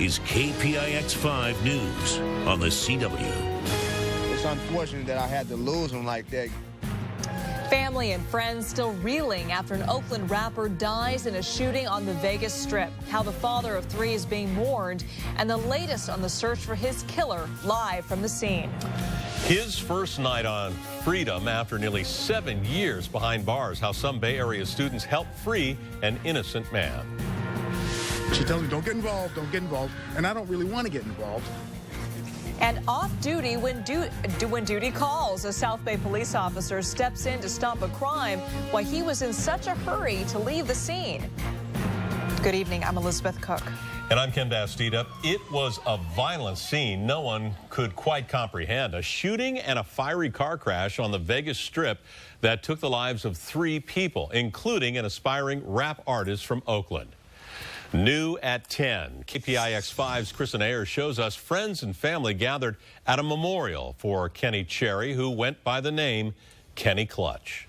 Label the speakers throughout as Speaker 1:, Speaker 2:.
Speaker 1: is KPIX 5 News on the CW.
Speaker 2: It's unfortunate that I had to lose him like that.
Speaker 3: Family and friends still reeling after an Oakland rapper dies in a shooting on the Vegas Strip. How the father of three is being mourned, and the latest on the search for his killer, live from the scene.
Speaker 4: His first night on freedom after nearly 7 years behind bars. How some Bay Area students helped free an innocent man.
Speaker 5: She tells me, don't get involved, and I don't really want to get involved.
Speaker 3: And off duty when duty calls. A South Bay police officer steps in to stop a crime while he was in such a hurry to leave the scene. Good evening, I'm Elizabeth Cook.
Speaker 4: And I'm Ken Bastida. It was a violent scene no one could quite comprehend. A shooting and a fiery car crash on the Vegas Strip that took the lives of 3 people, including an aspiring rap artist from Oakland. New at 10, KPIX 5's Kristen Ayers shows us friends and family gathered at a memorial for Kenny Cherry, who went by the name Kenny Clutch.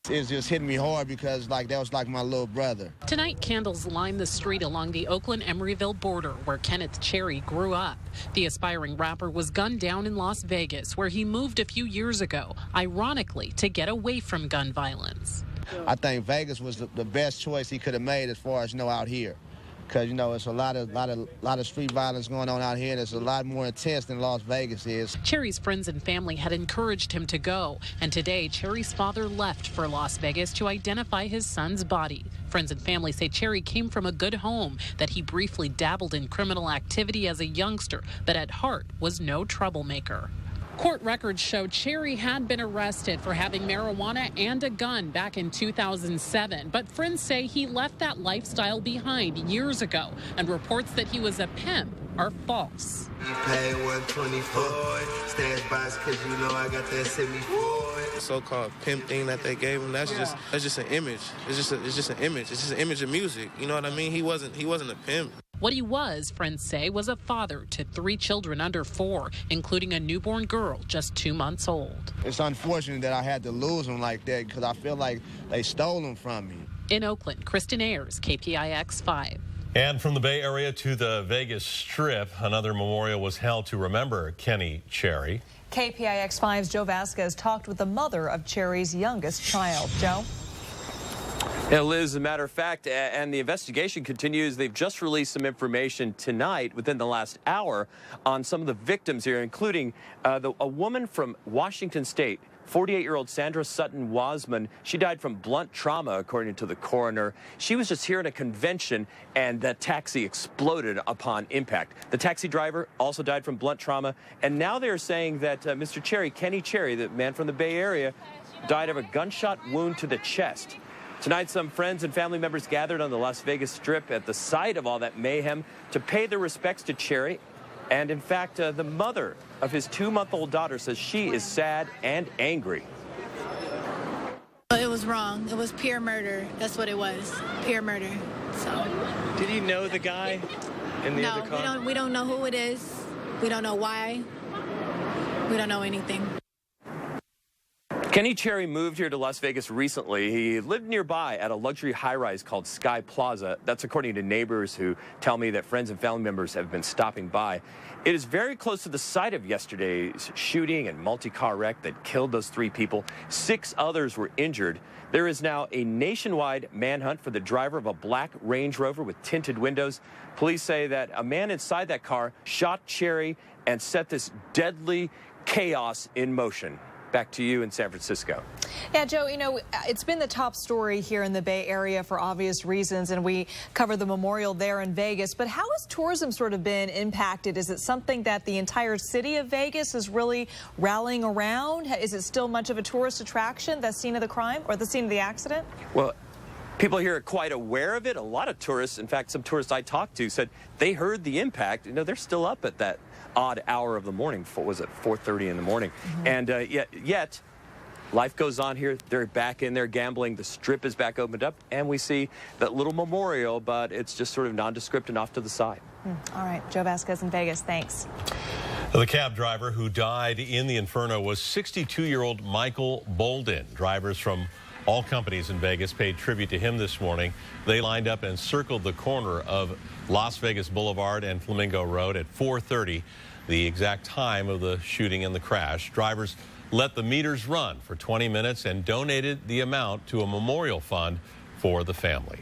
Speaker 2: It's just hitting me hard because that was like my little brother.
Speaker 6: Tonight, candles line the street along the Oakland-Emeryville border where Kenneth Cherry grew up. The aspiring rapper was gunned down in Las Vegas, where he moved a few years ago, ironically, to get away from gun violence.
Speaker 2: I think Vegas was the best choice he could have made as far as, out here. Because, it's a lot of street violence going on out here, and it's a lot more intense than Las Vegas is.
Speaker 6: Cherry's friends and family had encouraged him to go, and today Cherry's father left for Las Vegas to identify his son's body. Friends and family say Cherry came from a good home, that he briefly dabbled in criminal activity as a youngster, but at heart was no troublemaker. Court records show Cherry had been arrested for having marijuana and a gun back in 2007, but friends say he left that lifestyle behind years ago, and reports that he was a pimp are false.
Speaker 7: You pay 124, stash box, cause I got that 74.
Speaker 8: The so-called pimp thing that they gave him, that's just an image. It's just an image. It's just an image of music. You know what I mean? He wasn't a pimp.
Speaker 6: What he was, friends say, was a father to 3 children under 4, including a newborn girl just 2 months old.
Speaker 2: It's unfortunate that I had to lose him like that because I feel like they stole him from me.
Speaker 6: In Oakland, Kristen Ayers, KPIX 5.
Speaker 4: And from the Bay Area to the Vegas Strip, another memorial was held to remember Kenny Cherry.
Speaker 3: KPIX 5's Joe Vasquez talked with the mother of Cherry's youngest child. Joe?
Speaker 9: Yeah, Liz, as a matter of fact, and the investigation continues. They've just released some information tonight within the last hour on some of the victims here, including a woman from Washington State, 48-year-old Sandra Sutton Wasman. She died from blunt trauma, according to the coroner. She was just here at a convention, and that taxi exploded upon impact. The taxi driver also died from blunt trauma, and now they're saying that Mr. Cherry, Kenny Cherry, the man from the Bay Area, died of a gunshot wound to the chest. Tonight, some friends and family members gathered on the Las Vegas Strip at the site of all that mayhem to pay their respects to Cherry. And in fact, the mother of his 2-month-old daughter says she is sad and angry.
Speaker 10: It was wrong. It was pure murder. That's what it was. Pure murder. So.
Speaker 9: Did you know the guy in the other car?
Speaker 10: No, we don't know who it is. We don't know why. We don't know anything.
Speaker 9: Kenny Cherry moved here to Las Vegas recently. He lived nearby at a luxury high-rise called Sky Plaza. That's according to neighbors who tell me that friends and family members have been stopping by. It is very close to the site of yesterday's shooting and multi-car wreck that killed those 3 people. 6 others were injured. There is now a nationwide manhunt for the driver of a black Range Rover with tinted windows. Police say that a man inside that car shot Cherry and set this deadly chaos in motion. Back to you in San Francisco.
Speaker 3: Yeah, Joe, it's been the top story here in the Bay Area for obvious reasons, and we cover the memorial there in Vegas. But how has tourism sort of been impacted? Is it something that the entire city of Vegas is really rallying around? Is it still much of a tourist attraction, the scene of the crime or the scene of the accident?
Speaker 9: Well, people here are quite aware of it. A lot of tourists, in fact, some tourists I talked to said they heard the impact. They're still up at that odd hour of the morning. Was it 4:30 in the morning? Mm-hmm. And yet, life goes on here. They're back in there gambling. The Strip is back opened up, and we see that little memorial, but it's just sort of nondescript and off to the side.
Speaker 3: All right, Joe Vasquez in Vegas. Thanks.
Speaker 4: The cab driver who died in the inferno was 62-year-old Michael Bolden. Drivers from All companies in Vegas paid tribute to him this morning. They lined up and circled the corner of Las Vegas Boulevard and Flamingo Road at 4:30, the exact time of the shooting and the crash. Drivers let the meters run for 20 minutes and donated the amount to a memorial fund for the family.